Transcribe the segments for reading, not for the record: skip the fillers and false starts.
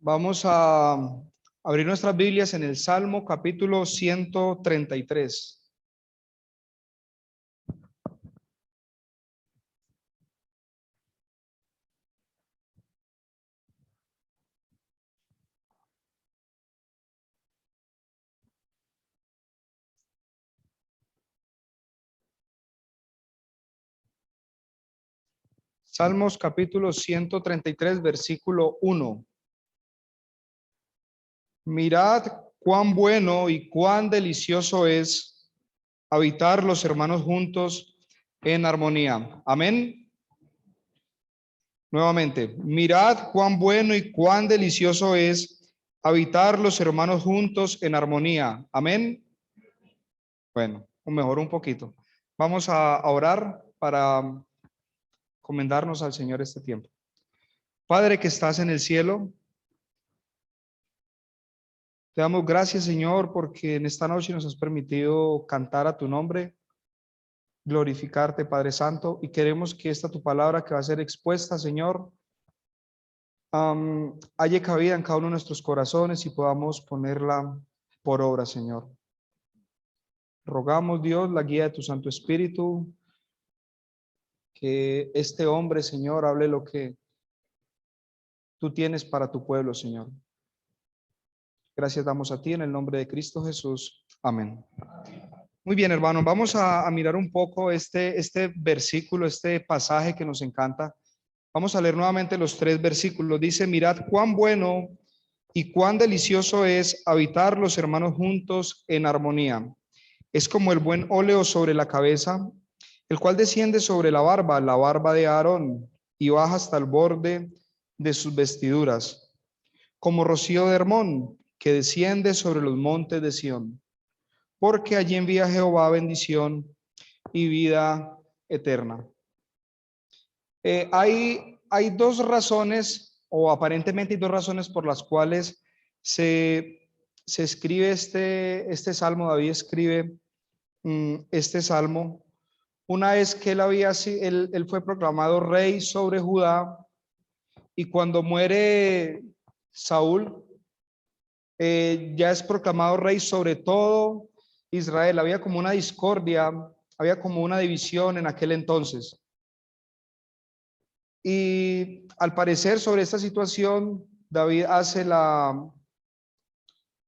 Vamos a abrir nuestras Biblias en el Salmo capítulo 133. Salmos capítulo 133, versículo 1. Mirad cuán bueno y cuán delicioso es habitar los hermanos juntos en armonía. Amén. Nuevamente, mirad cuán bueno y cuán delicioso es habitar los hermanos juntos en armonía. Amén. Bueno, mejor un poquito. Vamos a orar para comendarnos al Señor este tiempo. Padre que estás en el cielo, te damos gracias, Señor, porque en esta noche nos has permitido cantar a tu nombre, glorificarte, Padre Santo, y queremos que esta tu palabra que va a ser expuesta, Señor, haya cabida en cada uno de nuestros corazones y podamos ponerla por obra, Señor. Rogamos, Dios, la guía de tu Santo Espíritu, que este hombre, Señor, hable lo que tú tienes para tu pueblo, Señor. Gracias damos a ti en el nombre de Cristo Jesús. Amén. Muy bien, hermanos, vamos a mirar un poco este versículo, este pasaje que nos encanta. Vamos a leer nuevamente los 3 versículos. Dice, mirad cuán bueno y cuán delicioso es habitar los hermanos juntos en armonía. Es como el buen óleo sobre la cabeza, el cual desciende sobre la barba de Aarón, y baja hasta el borde de sus vestiduras, como rocío de Hermón, que desciende sobre los montes de Sión. Porque allí envía Jehová bendición y vida eterna. Hay 2 razones, o aparentemente hay 2 razones por las cuales se escribe este salmo. David escribe este salmo. Una es que él fue proclamado rey sobre Judá, y cuando muere Saúl, ya es proclamado rey sobre todo Israel. Había como una discordia, había como una división en aquel entonces. Y al parecer sobre esta situación, David hace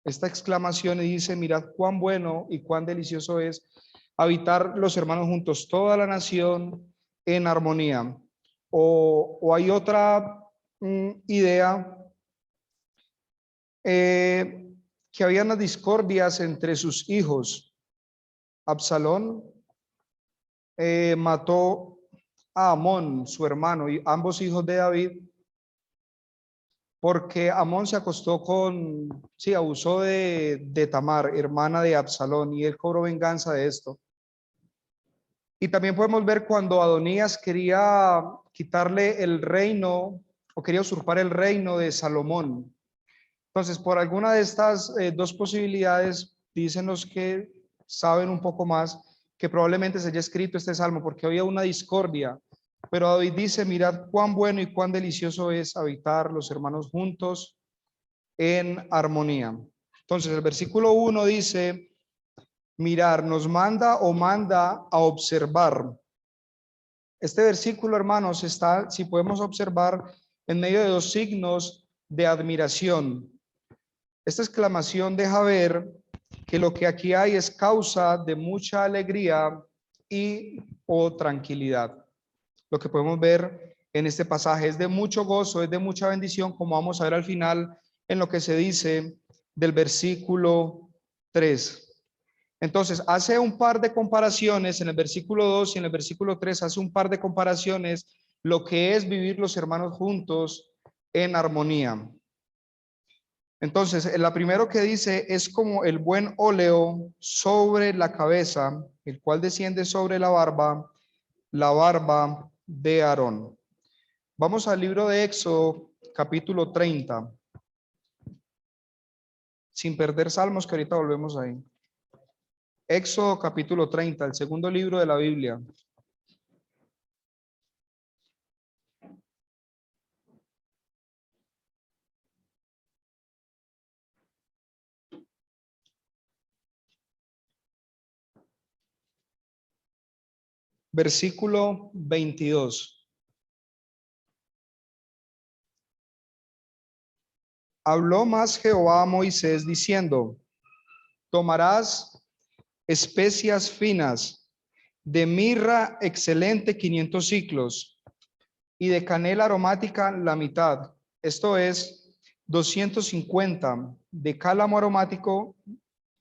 esta exclamación y dice, mirad cuán bueno y cuán delicioso es habitar los hermanos juntos, toda la nación en armonía. O hay otra idea, que había unas discordias entre sus hijos. Absalón mató a Amón, su hermano, y ambos hijos de David, porque Amón se acostó abusó de Tamar, hermana de Absalón, y él cobró venganza de esto. Y también podemos ver cuando Adonías quería quitarle el reino, o quería usurpar el reino de Salomón. Entonces, por alguna de estas 2 posibilidades, dicen los que saben un poco más, que probablemente se haya escrito este salmo, porque había una discordia. Pero David dice, mirad cuán bueno y cuán delicioso es habitar los hermanos juntos en armonía. Entonces, el versículo 1 dice, mirar, nos manda a observar. Este versículo, hermanos, está, si podemos observar, en medio de 2 signos de admiración. Esta exclamación deja ver que lo que aquí hay es causa de mucha alegría y o tranquilidad. Lo que podemos ver en este pasaje es de mucho gozo, es de mucha bendición, como vamos a ver al final en lo que se dice del versículo 3. Entonces, hace un par de comparaciones en el versículo 2 y en el versículo 3, hace un par de comparaciones lo que es vivir los hermanos juntos en armonía. Entonces, la primero que dice es como el buen óleo sobre la cabeza, el cual desciende sobre la barba de Aarón. Vamos al libro de Éxodo, capítulo 30. Sin perder Salmos, que ahorita volvemos ahí. Éxodo, capítulo 30, el segundo libro de la Biblia. Versículo 22. Habló más Jehová a Moisés diciendo, tomarás especias finas, de mirra excelente 500 ciclos, y de canela aromática la mitad, esto es 250, de cálamo aromático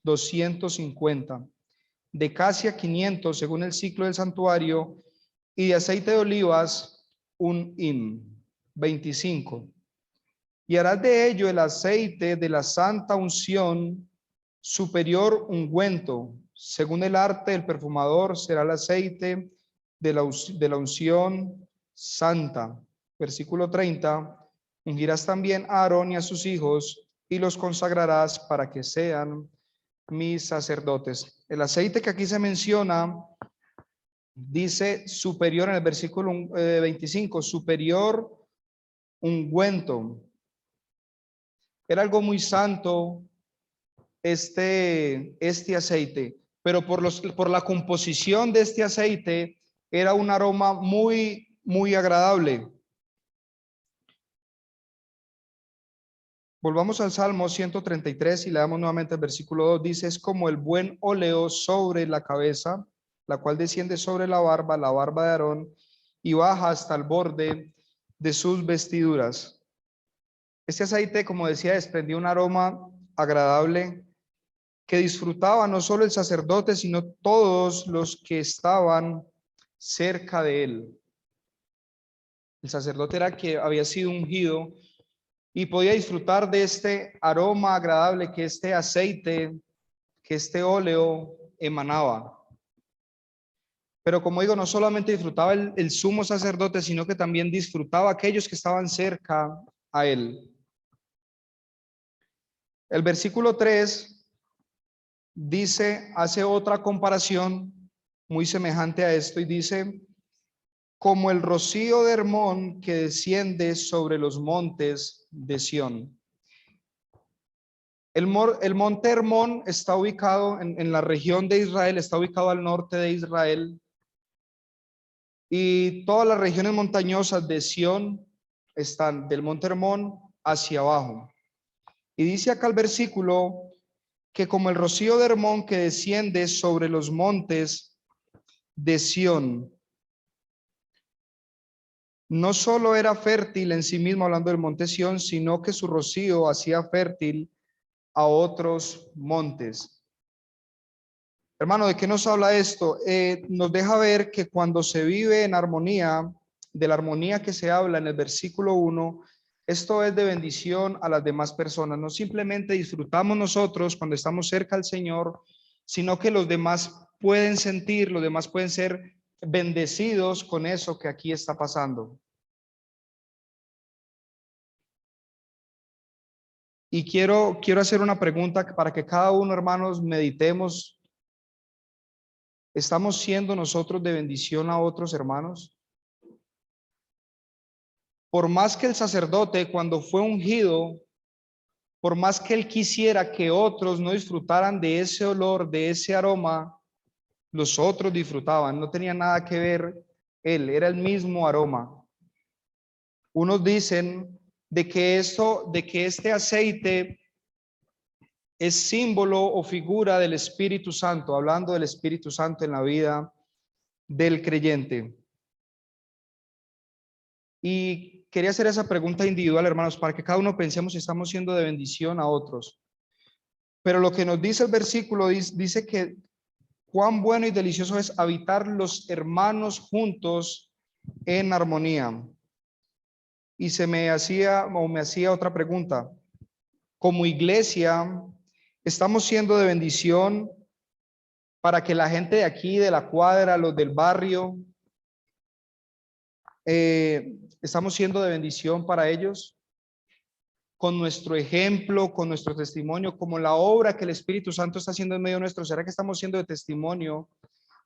250, de casia 500 según el ciclo del santuario, y de aceite de olivas un hin, 25. Y harás de ello el aceite de la santa unción superior ungüento. Según el arte del perfumador será el aceite de la unción santa. Versículo 30. Ungirás también a Aarón y a sus hijos y los consagrarás para que sean mis sacerdotes. El aceite que aquí se menciona dice superior en el versículo 25, superior ungüento. Era algo muy santo este aceite, pero por la composición de este aceite era un aroma muy agradable. Volvamos al Salmo 133 y leamos nuevamente el versículo 2. Dice, es como el buen óleo sobre la cabeza, la cual desciende sobre la barba de Aarón, y baja hasta el borde de sus vestiduras. Este aceite, como decía, desprendía un aroma agradable que disfrutaba no solo el sacerdote, sino todos los que estaban cerca de él. El sacerdote era que había sido ungido y podía disfrutar de este aroma agradable que este aceite, que este óleo emanaba. Pero como digo, no solamente disfrutaba el sumo sacerdote, sino que también disfrutaba aquellos que estaban cerca a él. El versículo 3 dice, hace otra comparación muy semejante a esto y dice, como el rocío de Hermón que desciende sobre los montes de Sión. El monte Hermón está ubicado en la región de Israel, está ubicado al norte de Israel, y todas las regiones montañosas de Sión están del monte Hermón hacia abajo. Y dice acá el versículo que como el rocío de Hermón que desciende sobre los montes de Sión. No solo era fértil en sí mismo, hablando del monte Sión, sino que su rocío hacía fértil a otros montes. Hermano, ¿de qué nos habla esto? Nos deja ver que cuando se vive en armonía, de la armonía que se habla en el versículo 1, esto es de bendición a las demás personas. No simplemente disfrutamos nosotros cuando estamos cerca al Señor, sino que los demás pueden sentir, los demás pueden ser bendecidos con eso que aquí está pasando. Y quiero hacer una pregunta para que cada uno, hermanos, meditemos. ¿Estamos siendo nosotros de bendición a otros hermanos? Por más que el sacerdote, cuando fue ungido, por más que él quisiera que otros no disfrutaran de ese olor, de ese aroma, los otros disfrutaban, no tenía nada que ver él, era el mismo aroma. Unos dicen de que este aceite es símbolo o figura del Espíritu Santo, hablando del Espíritu Santo en la vida del creyente. Y quería hacer esa pregunta individual, hermanos, para que cada uno pensemos si estamos siendo de bendición a otros. Pero lo que nos dice el versículo dice que cuán bueno y delicioso es habitar los hermanos juntos en armonía. Y me hacía otra pregunta. Como iglesia, ¿estamos siendo de bendición para que la gente de aquí, de la cuadra, los del barrio, estamos siendo de bendición para ellos? Con nuestro ejemplo, con nuestro testimonio, como la obra que el Espíritu Santo está haciendo en medio nuestro, ¿será que estamos siendo de testimonio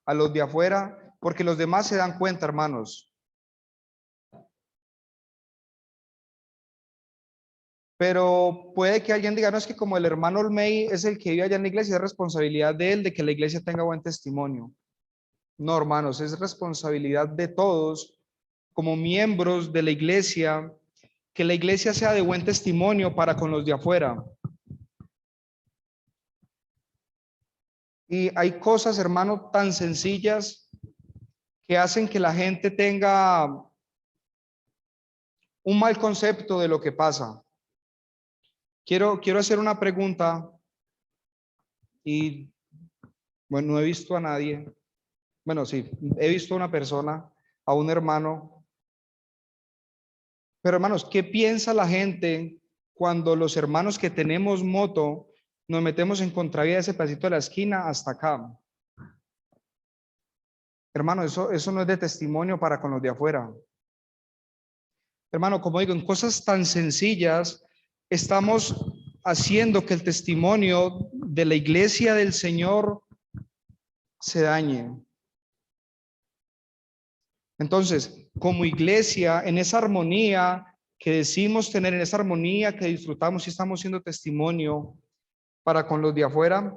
a los de afuera? Porque los demás se dan cuenta, hermanos. Pero puede que alguien diga, no, es que como el hermano Olmey es el que vive allá en la iglesia, es responsabilidad de él de que la iglesia tenga buen testimonio. No, hermanos, es responsabilidad de todos como miembros de la iglesia, que la iglesia sea de buen testimonio para con los de afuera. Y hay cosas, hermano, tan sencillas que hacen que la gente tenga un mal concepto de lo que pasa. Quiero hacer una pregunta y, bueno, no he visto a nadie. Bueno, sí, he visto a una persona, a un hermano. Pero hermanos, ¿qué piensa la gente cuando los hermanos que tenemos moto nos metemos en contravía de ese pedacito de la esquina hasta acá? Hermano, eso no es de testimonio para con los de afuera. Hermano, como digo, en cosas tan sencillas estamos haciendo que el testimonio de la iglesia del Señor se dañe. Entonces, como iglesia, en esa armonía que decimos tener, en esa armonía que disfrutamos y estamos siendo testimonio para con los de afuera.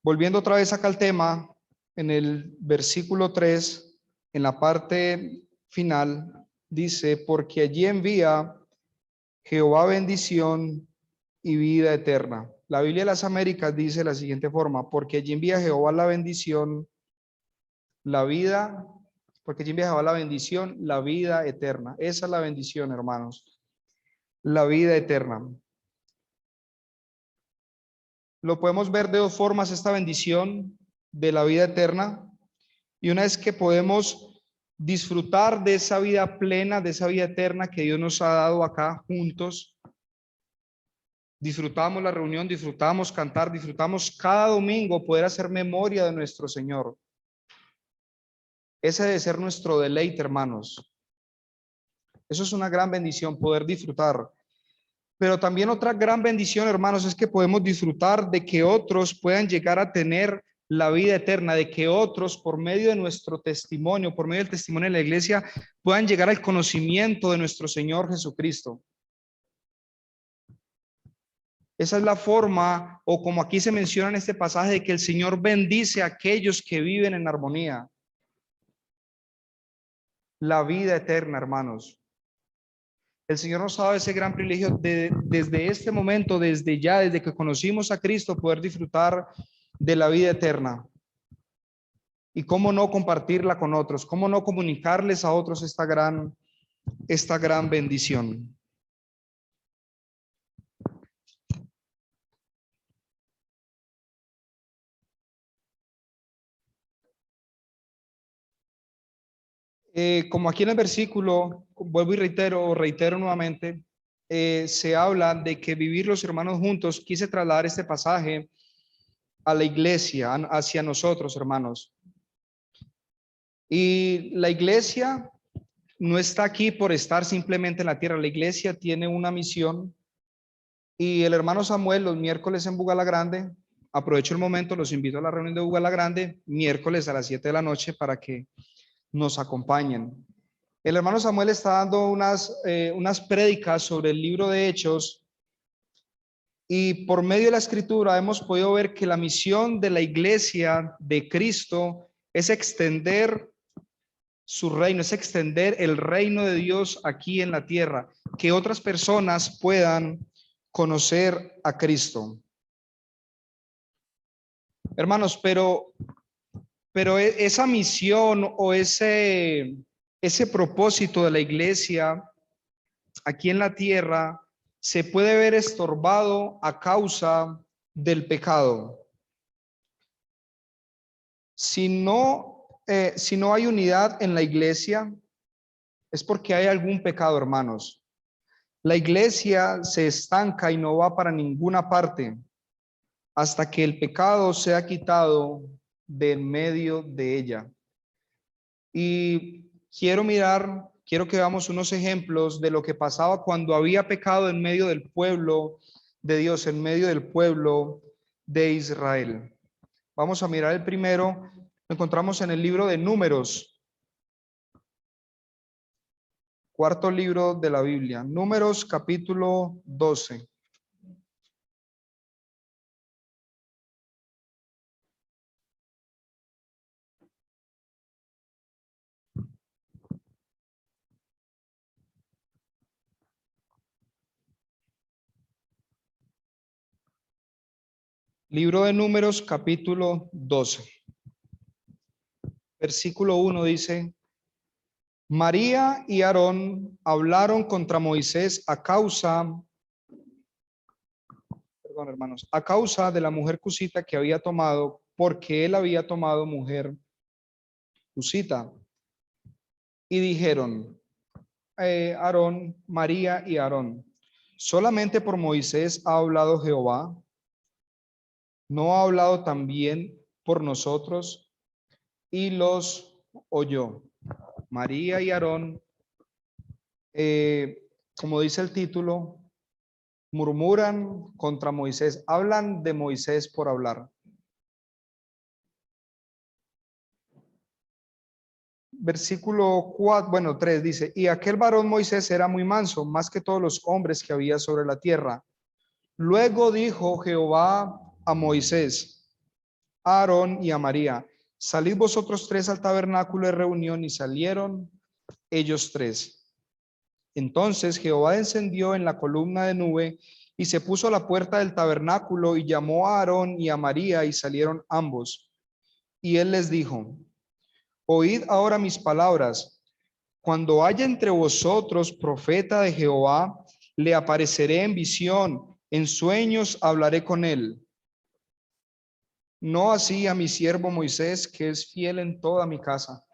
Volviendo otra vez acá al tema, en el versículo 3, en la parte final, dice, porque allí envía Jehová bendición y vida eterna. La Biblia de las Américas dice de la siguiente forma, porque allí envía Jehová la bendición, la vida, porque allí envía Jehová la bendición, la vida eterna. Esa es la bendición, hermanos, la vida eterna. Lo podemos ver de dos formas, esta bendición de la vida eterna. Y una vez que podemos disfrutar de esa vida plena, de esa vida eterna que Dios nos ha dado acá juntos, disfrutamos la reunión, disfrutamos cantar, disfrutamos cada domingo poder hacer memoria de nuestro Señor. Ese debe ser nuestro deleite, hermanos. Eso es una gran bendición, poder disfrutar. Pero también otra gran bendición, hermanos, es que podemos disfrutar de que otros puedan llegar a tener la vida eterna, de que otros, por medio de nuestro testimonio, por medio del testimonio de la iglesia, puedan llegar al conocimiento de nuestro Señor Jesucristo. Esa es la forma, o como aquí se menciona en este pasaje, de que el Señor bendice a aquellos que viven en armonía. La vida eterna, hermanos. El Señor nos ha dado ese gran privilegio de, desde este momento, desde ya, desde que conocimos a Cristo, poder disfrutar de la vida eterna. Y cómo no compartirla con otros, cómo no comunicarles a otros esta gran bendición. Como aquí en el versículo, vuelvo y reitero nuevamente, se habla de que vivir los hermanos juntos. Quise trasladar este pasaje a la iglesia, hacia nosotros, hermanos. Y la iglesia no está aquí por estar simplemente en la tierra. La iglesia tiene una misión. Y el hermano Samuel, los miércoles en Bugala Grande, aprovecho el momento, los invito a la reunión de Bugala Grande, miércoles a las 7 de la noche, para que nos acompañen. El hermano Samuel está dando unas prédicas sobre el libro de Hechos, y por medio de la escritura hemos podido ver que la misión de la iglesia de Cristo es extender su reino, es extender el reino de Dios aquí en la tierra, que otras personas puedan conocer a Cristo. Hermanos, pero esa misión o ese propósito de la iglesia aquí en la tierra se puede ver estorbado a causa del pecado. Si no hay unidad en la iglesia, es porque hay algún pecado, hermanos. La iglesia se estanca y no va para ninguna parte hasta que el pecado sea quitado de en medio de ella. Y quiero que veamos unos ejemplos de lo que pasaba cuando había pecado en medio del pueblo de Dios, en medio del pueblo de Israel. Vamos a mirar el primero, lo encontramos en el libro de Números, cuarto libro de la Biblia, Números capítulo 12. Libro de Números, capítulo 12. Versículo 1 dice: María y Aarón hablaron contra Moisés a causa de la mujer cusita que había tomado, porque él había tomado mujer cusita. Y dijeron, Aarón, María y Aarón, solamente por Moisés ha hablado Jehová, ¿no ha hablado también por nosotros? Y los oyó. María y Aarón, como dice el título, murmuran contra Moisés, hablan de Moisés por hablar. Versículo 4, bueno, 3 dice, y aquel varón Moisés era muy manso, más que todos los hombres que había sobre la tierra. Luego dijo Jehová a Moisés, a Aarón y a María, salid vosotros tres al tabernáculo de reunión, y salieron ellos tres. Entonces Jehová encendió en la columna de nube y se puso a la puerta del tabernáculo y llamó a Aarón y a María y salieron ambos. Y él les dijo, oíd ahora mis palabras. Cuando haya entre vosotros profeta de Jehová, le apareceré en visión, en sueños hablaré con él. No así a mi siervo Moisés, que es fiel en toda mi casa.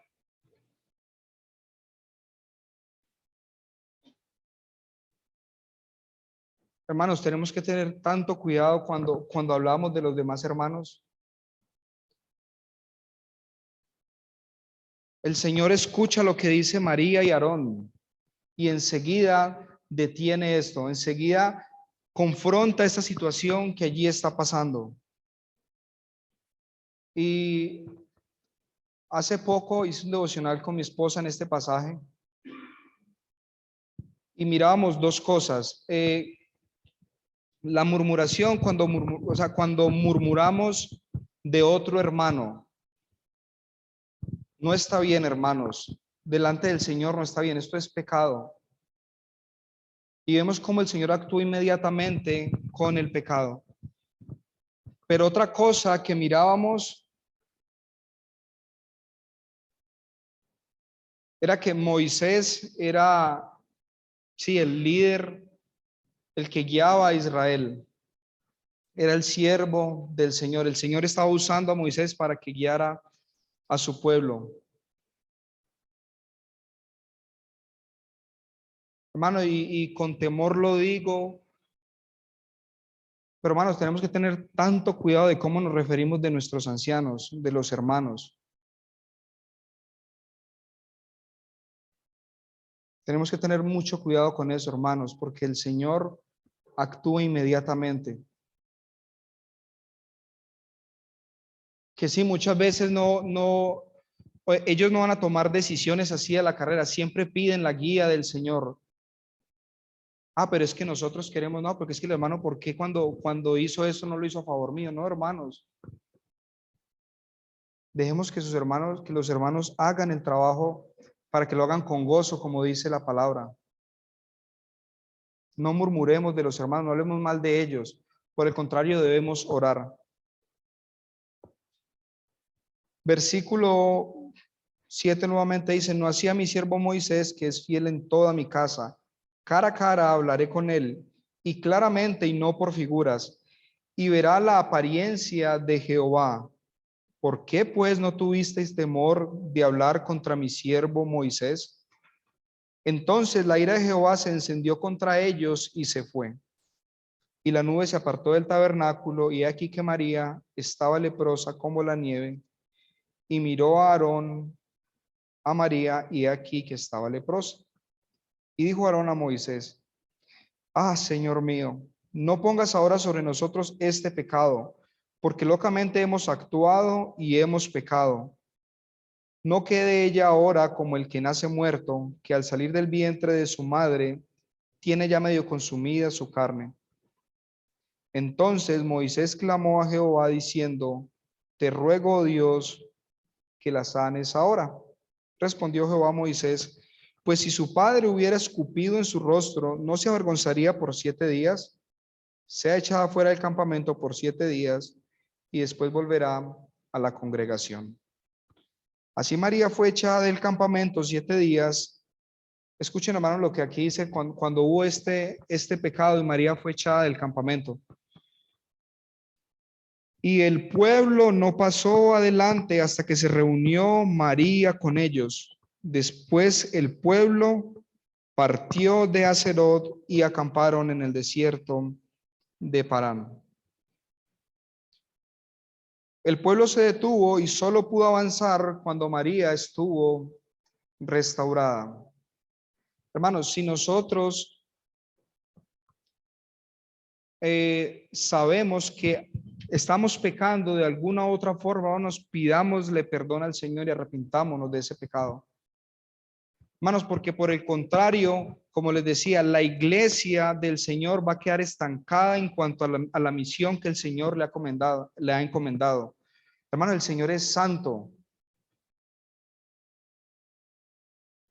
Hermanos, tenemos que tener tanto cuidado cuando hablamos de los demás hermanos. El Señor escucha lo que dice María y Aarón y enseguida detiene esto, enseguida confronta esta situación que allí está pasando. Y hace poco hice un devocional con mi esposa en este pasaje y mirábamos dos cosas. La murmuración, cuando murmuramos de otro hermano, no está bien, hermanos. Delante del Señor no está bien, esto es pecado. Y vemos cómo el Señor actúa inmediatamente con el pecado. Pero otra cosa que mirábamos era que Moisés era, sí, el líder, el que guiaba a Israel. Era el siervo del Señor. El Señor estaba usando a Moisés para que guiara a su pueblo. Hermano, y con temor lo digo, pero hermanos, tenemos que tener tanto cuidado de cómo nos referimos de nuestros ancianos, de los hermanos. Tenemos que tener mucho cuidado con eso, hermanos, porque el Señor actúa inmediatamente. Que sí, muchas veces ellos no van a tomar decisiones así a la carrera, siempre piden la guía del Señor. Ah, pero es que nosotros queremos, no, porque es que el hermano, ¿por qué cuando hizo eso no lo hizo a favor mío? No, hermanos. Dejemos que los hermanos hagan el trabajo para que lo hagan con gozo, como dice la palabra. No murmuremos de los hermanos, no hablemos mal de ellos. Por el contrario, debemos orar. Versículo 7 nuevamente dice, no así a mi siervo Moisés, que es fiel en toda mi casa. Cara a cara hablaré con él, y claramente y no por figuras, y verá la apariencia de Jehová. ¿Por qué pues no tuvisteis temor de hablar contra mi siervo Moisés? Entonces la ira de Jehová se encendió contra ellos y se fue. Y la nube se apartó del tabernáculo, y aquí que María estaba leprosa como la nieve, y miró a Aarón, a María, y aquí que estaba leprosa. Y dijo Aarón a Moisés, ah, Señor mío, no pongas ahora sobre nosotros este pecado, porque locamente hemos actuado y hemos pecado. No quede ella ahora como el que nace muerto, que al salir del vientre de su madre tiene ya medio consumida su carne. Entonces Moisés clamó a Jehová diciendo, te ruego, oh Dios, que la sanes ahora. Respondió Jehová a Moisés, pues si su padre hubiera escupido en su rostro, ¿no se avergonzaría por 7 días? Sea echada fuera del campamento por 7 días, y después volverá a la congregación. Así María fue echada del campamento 7 días. Escuchen, hermanos, lo que aquí dice cuando hubo este pecado y María fue echada del campamento. Y el pueblo no pasó adelante hasta que se reunió María con ellos. Después el pueblo partió de Acerot y acamparon en el desierto de Parán. El pueblo se detuvo y solo pudo avanzar cuando María estuvo restaurada. Hermanos, si nosotros sabemos que estamos pecando de alguna u otra forma, nos pidámosle perdón al Señor y arrepintámonos de ese pecado. Hermanos, porque por el contrario, como les decía, la iglesia del Señor va a quedar estancada en cuanto a la misión que el Señor le ha encomendado. Hermano, el Señor es santo.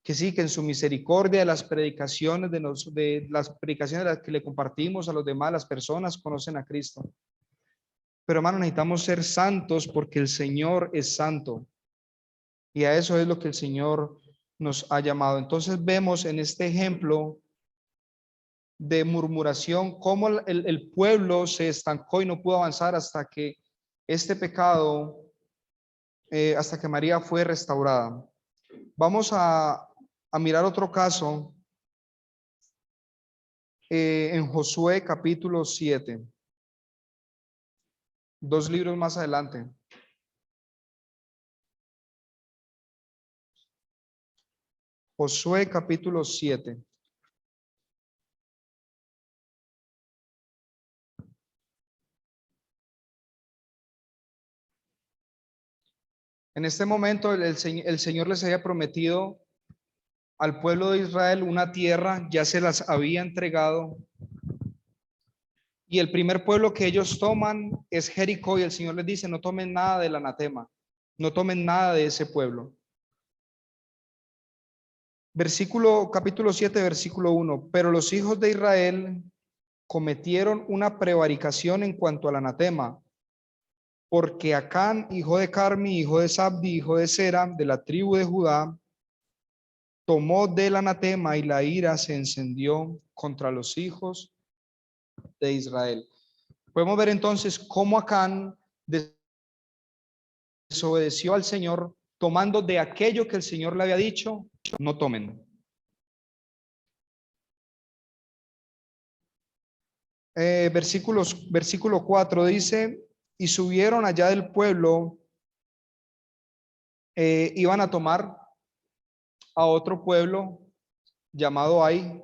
Que sí, que en su misericordia de las predicaciones de las predicaciones que le compartimos a los demás, las personas conocen a Cristo. Pero hermano, necesitamos ser santos porque el Señor es santo. Y a eso es lo que el Señor nos ha llamado. Entonces vemos en este ejemplo de murmuración cómo el pueblo se estancó y no pudo avanzar hasta que este pecado, hasta que María fue restaurada. Vamos a mirar otro caso en Josué capítulo 7. 2 libros más adelante. Josué capítulo 7. En este momento el Señor les había prometido al pueblo de Israel una tierra, ya se las había entregado. Y el primer pueblo que ellos toman es Jericó y el Señor les dice, no tomen nada del anatema, no tomen nada de ese pueblo. Capítulo 7, versículo 1. Pero los hijos de Israel cometieron una prevaricación en cuanto al anatema, porque Acán, hijo de Carmi, hijo de Sabdi, hijo de Sera, de la tribu de Judá, tomó del anatema y la ira se encendió contra los hijos de Israel. Podemos ver entonces cómo Acán desobedeció al Señor, tomando de aquello que el Señor le había dicho, no tomen. Versículo 4 dice, y subieron allá del pueblo, iban a tomar a otro pueblo llamado Ai.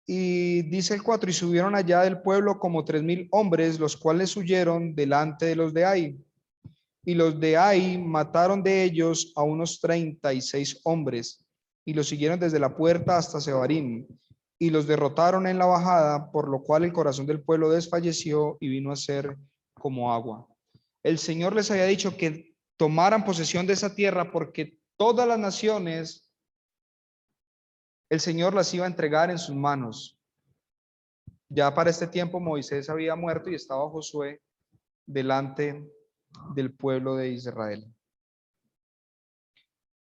Y dice el 4, y subieron allá del pueblo como 3,000 hombres, los cuales huyeron delante de los de Ai. Y los de Ai mataron de ellos a unos 36 hombres, y los siguieron desde la puerta hasta Sebarim, y los derrotaron en la bajada, por lo cual el corazón del pueblo desfalleció y vino a ser como agua. El Señor les había dicho que tomaran posesión de esa tierra porque todas las naciones el Señor las iba a entregar en sus manos. Ya para este tiempo Moisés había muerto y estaba Josué delante del pueblo de Israel.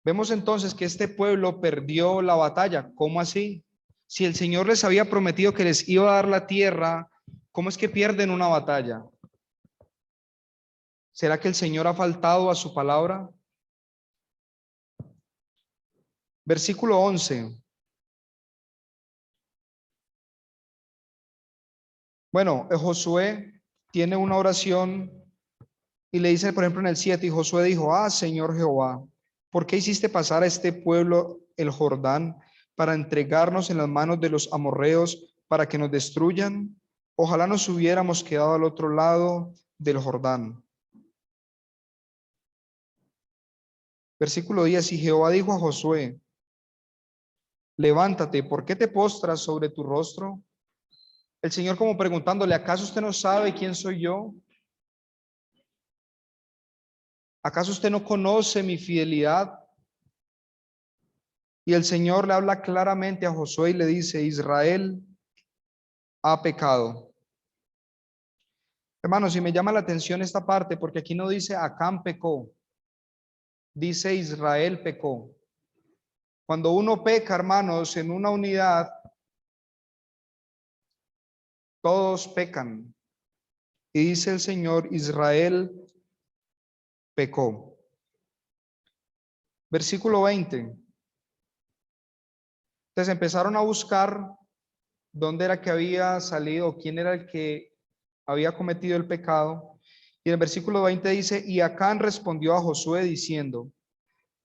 Vemos entonces que este pueblo perdió la batalla. ¿Cómo así? Si el Señor les había prometido que les iba a dar la tierra, ¿cómo es que pierden una batalla? ¿Será que el Señor ha faltado a su palabra? Versículo 11. Bueno, Josué tiene una oración y le dice, por ejemplo, en el 7, y Josué dijo, Señor Jehová, ¿por qué hiciste pasar a este pueblo el Jordán para entregarnos en las manos de los amorreos para que nos destruyan? Ojalá nos hubiéramos quedado al otro lado del Jordán. Versículo 10, y Jehová dijo a Josué, levántate, ¿por qué te postras sobre tu rostro? El Señor como preguntándole, ¿acaso usted no sabe quién soy yo? ¿Acaso usted no conoce mi fidelidad? Y el Señor le habla claramente a Josué y le dice, Israel ha pecado. Hermanos, y me llama la atención esta parte porque aquí no dice Acán pecó, dice Israel pecó. Cuando uno peca, hermanos, en una unidad, todos pecan. Y dice el Señor, Israel pecó. Versículo 20. Entonces empezaron a buscar dónde era que había salido, quién era el que había cometido el pecado. Y en el versículo 20 dice, y Acán respondió a Josué diciendo,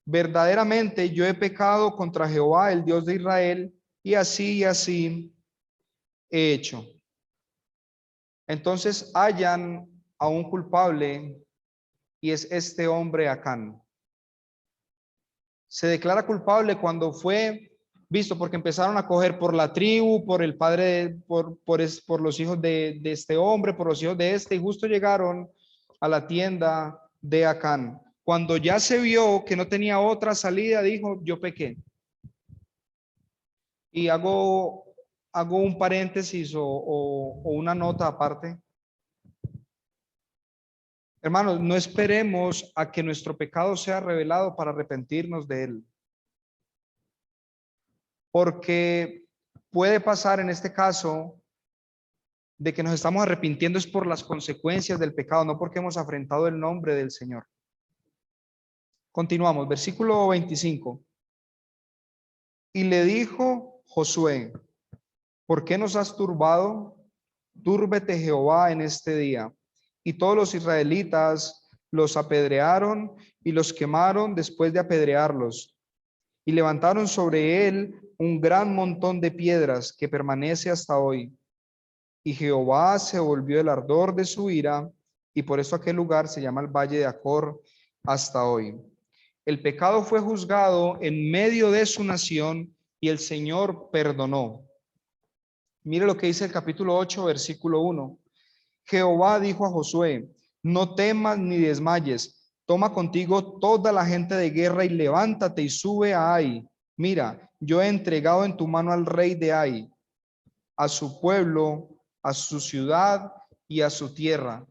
verdaderamente yo he pecado contra Jehová, el Dios de Israel, y así he hecho. Entonces hallan a un culpable y es este hombre Acán. Se declara culpable cuando fue visto, porque empezaron a coger por la tribu, por el padre, por los hijos de este hombre, por los hijos de este, y justo llegaron a la tienda de Acán. Cuando ya se vio que no tenía otra salida, dijo, yo pequé. Y hago un paréntesis o una nota aparte. Hermanos, no esperemos a que nuestro pecado sea revelado para arrepentirnos de él. Porque puede pasar en este caso de que nos estamos arrepintiendo es por las consecuencias del pecado, no porque hemos afrentado el nombre del Señor. Continuamos, versículo 25. Y le dijo Josué, ¿por qué nos has turbado? Túrbete Jehová en este día. Y todos los israelitas los apedrearon y los quemaron después de apedrearlos. Y levantaron sobre él un gran montón de piedras que permanece hasta hoy. Y Jehová se volvió el ardor de su ira, y por eso aquel lugar se llama el Valle de Acor hasta hoy. El pecado fue juzgado en medio de su nación y el Señor perdonó. Mire lo que dice el capítulo 8, versículo 1. Jehová dijo a Josué, no temas ni desmayes, toma contigo toda la gente de guerra y levántate y sube a Ai. Mira, yo he entregado en tu mano al rey de Ai, a su pueblo, a su ciudad y a su tierra.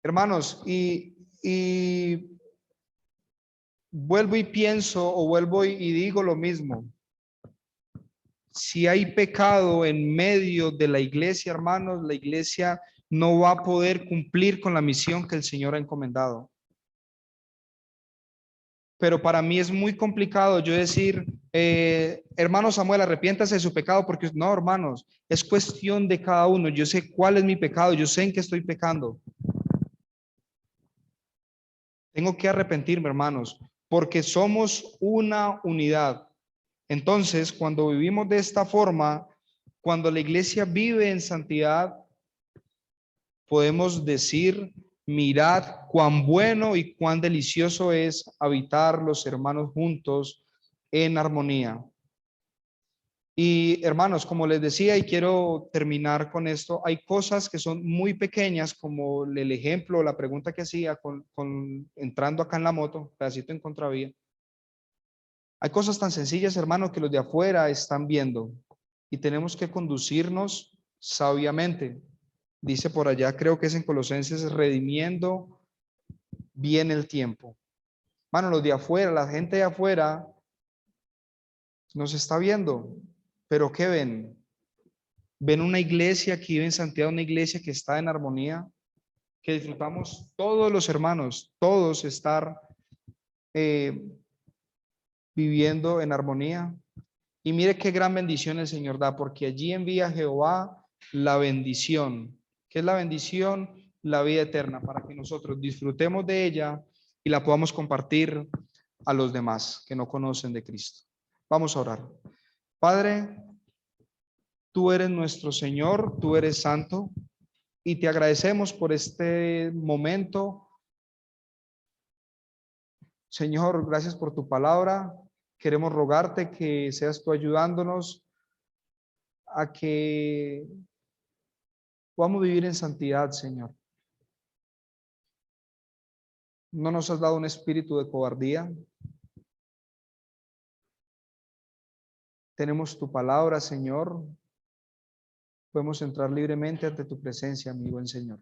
Hermanos, y vuelvo y pienso o vuelvo y digo lo mismo. Si hay pecado en medio de la iglesia, hermanos, la iglesia no va a poder cumplir con la misión que el Señor ha encomendado. Pero para mí es muy complicado yo decir, hermano Samuel, arrepiéntase de su pecado, porque no, hermanos, es cuestión de cada uno. Yo sé cuál es mi pecado, yo sé en qué estoy pecando. Tengo que arrepentirme, hermanos, porque somos una unidad. Entonces, cuando vivimos de esta forma, cuando la iglesia vive en santidad, podemos decir, mirad cuán bueno y cuán delicioso es habitar los hermanos juntos en armonía. Y hermanos, como les decía, y quiero terminar con esto, hay cosas que son muy pequeñas, como el ejemplo, la pregunta que hacía con entrando acá en la moto, pedacito en contravía. Hay cosas tan sencillas, hermano, que los de afuera están viendo y tenemos que conducirnos sabiamente. Dice por allá, creo que es en Colosenses, redimiendo bien el tiempo. Hermano, los de afuera, la gente de afuera nos está viendo, pero ¿qué ven? Ven una iglesia que vive en santidad, una iglesia que está en armonía, que disfrutamos todos los hermanos, todos estar viviendo en armonía. Y mire qué gran bendición el Señor da, porque allí envía Jehová la bendición. ¿Qué es la bendición? La vida eterna, para que nosotros disfrutemos de ella y la podamos compartir a los demás que no conocen de Cristo. Vamos a orar. Padre, tú eres nuestro Señor, tú eres santo y te agradecemos por este momento. Señor, gracias por tu palabra. Queremos rogarte que seas tú ayudándonos a que podamos vivir en santidad, Señor. No nos has dado un espíritu de cobardía. Tenemos tu palabra, Señor, podemos entrar libremente ante tu presencia, mi buen Señor.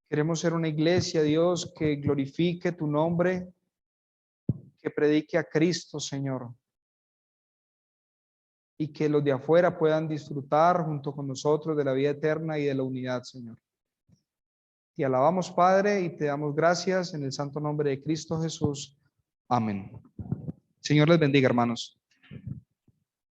Queremos ser una iglesia, Dios, que glorifique tu nombre, que predique a Cristo, Señor, y que los de afuera puedan disfrutar junto con nosotros de la vida eterna y de la unidad, Señor. Te alabamos, Padre, y te damos gracias en el santo nombre de Cristo Jesús. Amén. Señor les bendiga, hermanos.